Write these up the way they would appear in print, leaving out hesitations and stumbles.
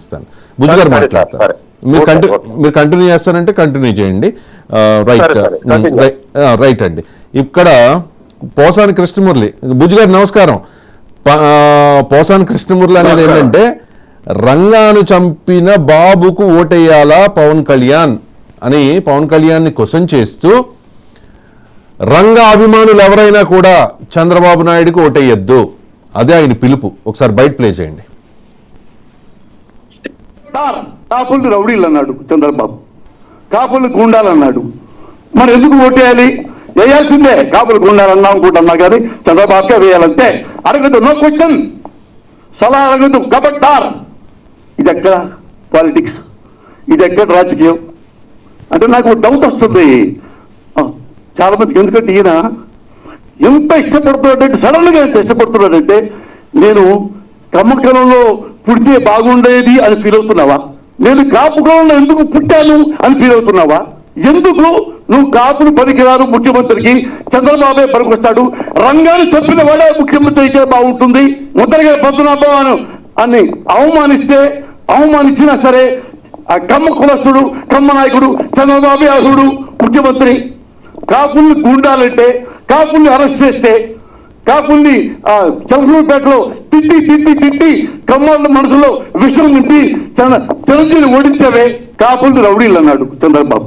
ఇస్తాను. బుజ్జి గారు మాట్లాడతారు. మీరు కంటిన్యూ చేస్తారంటే కంటిన్యూ చేయండి. రైట్ అండి. ఇక్కడ పోసాని కృష్ణమురళి, బుజ్జి గారు నమస్కారం. పోసాని కృష్ణమురళి అనేది ఏంటంటే, రంగాను చంపిన బాబుకు ఓటేయాలా పవన్ కళ్యాణ్ అని పవన్ కళ్యాణ్ని క్వశ్చన్ చేస్తూ, రంగా అభిమానులు ఎవరైనా కూడా చంద్రబాబు నాయుడుకి ఓటేయద్దు, అదే ఆయన పిలుపు. ఒకసారి బయట ప్లే చేయండి. కాపుల్ని రౌడీలు అన్నాడు చంద్రబాబు, కాపుల్ని గుండాలన్నాడు. మరి ఎందుకు ఓటేయాలి? వేయాల్సిందే. కాపులు గుండాలన్నా అనుకుంటున్నా కానీ చంద్రబాబుకే వేయాలంటే అడగదు. నో క్వశ్చన్, సలహా అడగదు. కబడ్డార్. ఇది ఎక్కడ పాలిటిక్స్, ఇది ఎక్కడ రాజకీయం అంటే నాకు డౌట్ వస్తుంది చాలా మందికి. ఎందుకంటే ఈయన ఎంత ఇష్టపడుతున్నాడంటే, సడన్ గా ఎంత ఇష్టపడుతున్నాడంటే, నేను కమ్మకలంలో పుడితే బాగుండేది అని ఫీల్ అవుతున్నావా? నేను కాపు కులంలో ఎందుకు పుట్టాను అని ఫీల్ అవుతున్నావా? ఎందుకు నువ్వు కాపులు పనికిరారు, ముఖ్యమంత్రికి చంద్రబాబే పనికొస్తాడు, రంగాన్ని చెప్పిన వాడే ముఖ్యమంత్రి అయితే బాగుంటుంది, ముద్రగా పద్మనాభం అని అవమానించినా సరే ఆ కమ్మ కులస్తుడు, కమ్మ నాయకుడు చంద్రబాబే అర్హుడు ముఖ్యమంత్రి. కాపుల్ని గుండాలంటే, కాపుల్ని అరెస్ట్ చేస్తే, కాపుల్ని చంద్రబాబుపేటలో తిట్టి కమ్మాళ్ళ మనసులో విషయం నింపి చిరంజీవిని ఓడించవే, కాపుల్ని రౌడీలు అన్నాడు చంద్రబాబు.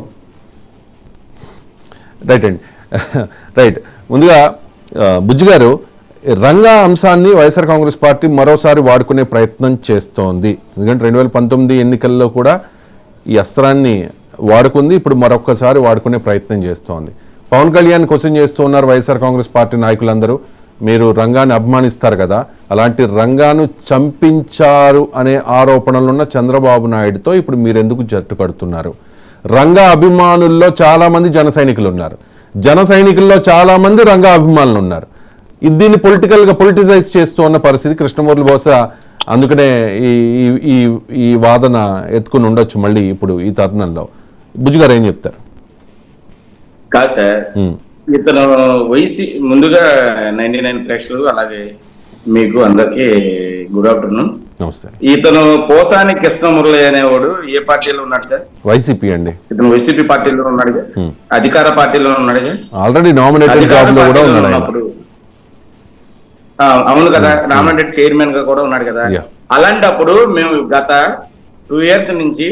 రైట్ అండి. రైట్. ముందుగా బుజ్జి గారు, రంగా అంశాన్ని వైఎస్ఆర్ కాంగ్రెస్ పార్టీ మరోసారి వాడుకునే ప్రయత్నం చేస్తోంది. ఎందుకంటే 2019 ఎన్నికల్లో కూడా ఈ అస్త్రాన్ని వాడుకుంది, ఇప్పుడు మరొకసారి వాడుకునే ప్రయత్నం చేస్తోంది. పవన్ కళ్యాణ్ క్వశ్చన్ చేస్తూ ఉన్నారు వైఎస్ఆర్ కాంగ్రెస్ పార్టీ నాయకులందరూ, మీరు రంగాన్ని అభిమానిస్తారు కదా, అలాంటి రంగాను చంపించారు అనే ఆరోపణలు ఉన్న చంద్రబాబు నాయుడుతో ఇప్పుడు మీరెందుకు జట్టు కడుతున్నారు? రంగా అభిమానుల్లో చాలామంది జన సైనికులు ఉన్నారు, జన సైనికుల్లో చాలామంది రంగా అభిమానులు ఉన్నారు. దీన్ని పొలిటికల్గా పొలిటిసైజ్ చేస్తూ ఉన్న పరిస్థితి కృష్ణమురళి బహుశా అందుకనే ఈ వాదన ఎత్తుకుని ఉండొచ్చు మళ్ళీ ఇప్పుడు ఈ తరుణంలో. బుజ్జి గారు ఏం చెప్తారు? కాదు సార్, ఇతను ముందుగా 99 ప్రేక్షకులు, అలాగే మీకు అందరికి గుడ్ ఆఫ్టర్నూన్. నమస్తే. ఇతను పోసాని కృష్ణమురళి అనేవాడు ఏ పార్టీలో ఉన్నాడు సార్? వైసీపీ అండి. ఇతను వైసీపీ పార్టీలో ఉన్నాడు, అధికార పార్టీలో ఉన్నాడు, ఆల్రెడీ నామినేటెడ్ జాబ్ లో కూడా ఉన్నాడు. అవును కదా, నామినేటెడ్ చైర్మన్ గా కూడా ఉన్నాడు కదా. అలాంటప్పుడు మేము గత 2 years నుంచి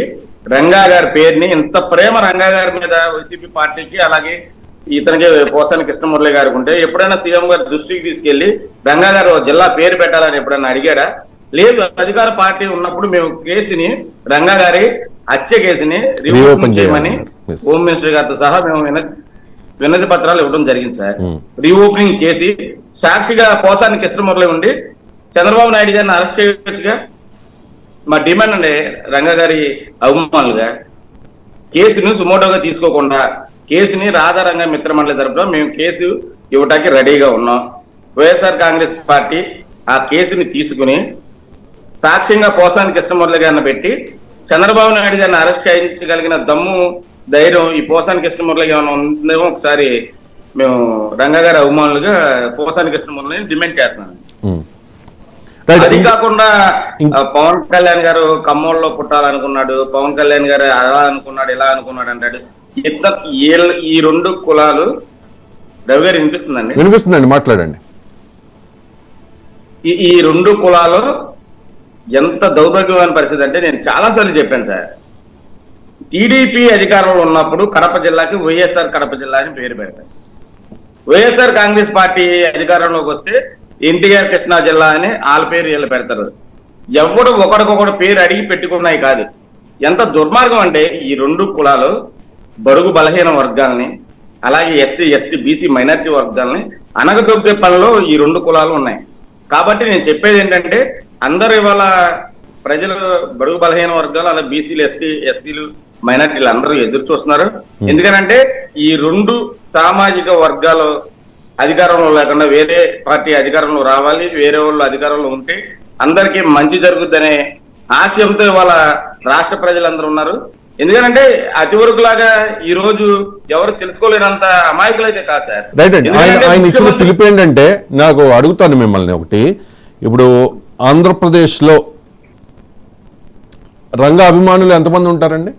రంగా గారి పేరుని, ఇంత ప్రేమ రంగా గారి మీద వైసీపీ పార్టీకి, అలాగే ఇతనికి పోసాని కృష్ణమురళి గారికి ఉంటే ఎప్పుడైనా సీఎం గారి దృష్టికి తీసుకెళ్లి రంగా గారు జిల్లా పేరు పెట్టాలని ఎప్పుడైనా అడిగాడా? లేదు. అధికార పార్టీ ఉన్నప్పుడు మేము కేసుని, రంగా గారి హత్య కేసుని రీఓపెన్ చేయమని హోమ్ మినిస్టర్ గారితో సహా మేము వినతి పత్రాలు ఇవ్వడం జరిగింది సార్. రీఓపెనింగ్ చేసి సాక్షిగా పోసాని కృష్ణమురళి ఉండి చంద్రబాబు నాయుడు గారిని అరెస్ట్ చేయవచ్చుగా. మా డిమాండ్ అండి, రంగా గారి అభిమానులుగా కేసుని సుమోటోగా తీసుకోకుండా కేసుని రాధారంగా మిత్రమండలి తరపున మేము కేసు ఇవ్వటానికి రెడీగా ఉన్నాం. వైఎస్ఆర్ కాంగ్రెస్ పార్టీ ఆ కేసుని తీసుకుని సాక్ష్యంగా పోసాని కృష్ణమురళి గారిని పెట్టి చంద్రబాబు నాయుడు గారిని అరెస్ట్ చేయించగలిగిన దమ్ము, ధైర్యం ఈ పోసాని కృష్ణమురళి ఏమైనా ఉందేమో ఒకసారి మేము రంగా గారి అభిమానులుగా పోసాని కృష్ణమురళిని డిమాండ్ చేస్తున్నాం. అది కాకుండా పవన్ కళ్యాణ్ గారు ఖమ్మంలో పుట్టాలనుకున్నాడు, పవన్ కళ్యాణ్ గారు అలా అనుకున్నాడు, ఇలా అనుకున్నాడు అంటాడు. ఈ 2 కులాలు, రవి గారు వినిపిస్తుందండి? వినిపిస్తుందండి, మాట్లాడండి. ఈ 2 కులాలు ఎంత దౌర్భాగ్యమైన పరిస్థితి అంటే, నేను చాలాసార్లు చెప్పాను సార్, టీడీపీ అధికారంలో ఉన్నప్పుడు కడప జిల్లాకి వైఎస్ఆర్ కడప జిల్లా అని పేరు పెడతారు. వైఎస్ఆర్ కాంగ్రెస్ పార్టీ అధికారంలోకి వస్తే ఎన్టీఆర్ కృష్ణా జిల్లా అని వాళ్ళ పేరు వీళ్ళు పెడతారు. ఎవడు ఒకడికొకడు పేరు అడిగి పెట్టుకున్నాయి కాదు. ఎంత దుర్మార్గం అంటే, ఈ 2 కులాలు బడుగు బలహీన వర్గాల్ని, అలాగే ఎస్సీ ఎస్టీ బీసీ మైనారిటీ వర్గాల్ని అనగదొక్కే పనిలో ఈ 2 కులాలు ఉన్నాయి. కాబట్టి నేను చెప్పేది ఏంటంటే, అందరూ ఇవాళ ప్రజలు బడుగు బలహీన వర్గాలు, అలా బీసీలు ఎస్సీలు మైనారిటీలు అందరూ ఎదురు చూస్తున్నారు. ఎందుకనంటే ఈ 2 సామాజిక వర్గాలు అధికారంలో లేకుండా వేరే పార్టీ అధికారంలో రావాలి, వేరే వాళ్ళు అధికారంలో ఉంటే అందరికీ మంచి జరుగుద్దనే ఆశయంతో ఇవాళ రాష్ట్ర ప్రజలందరూ ఉన్నారు. ఎందుకంటే అతివరకు లాగా ఈ రోజు ఎవరు తెలుసుకోలేనంత అమాయకులు అయితే కాదు సార్. రైట్ అండి. ఆయన ఇచ్చిన పిలుపు ఏంటంటే, నాకు అడుగుతాను మిమ్మల్ని ఒకటి, ఇప్పుడు ఆంధ్రప్రదేశ్లో రంగా అభిమానులు ఎంతమంది ఉంటారండి?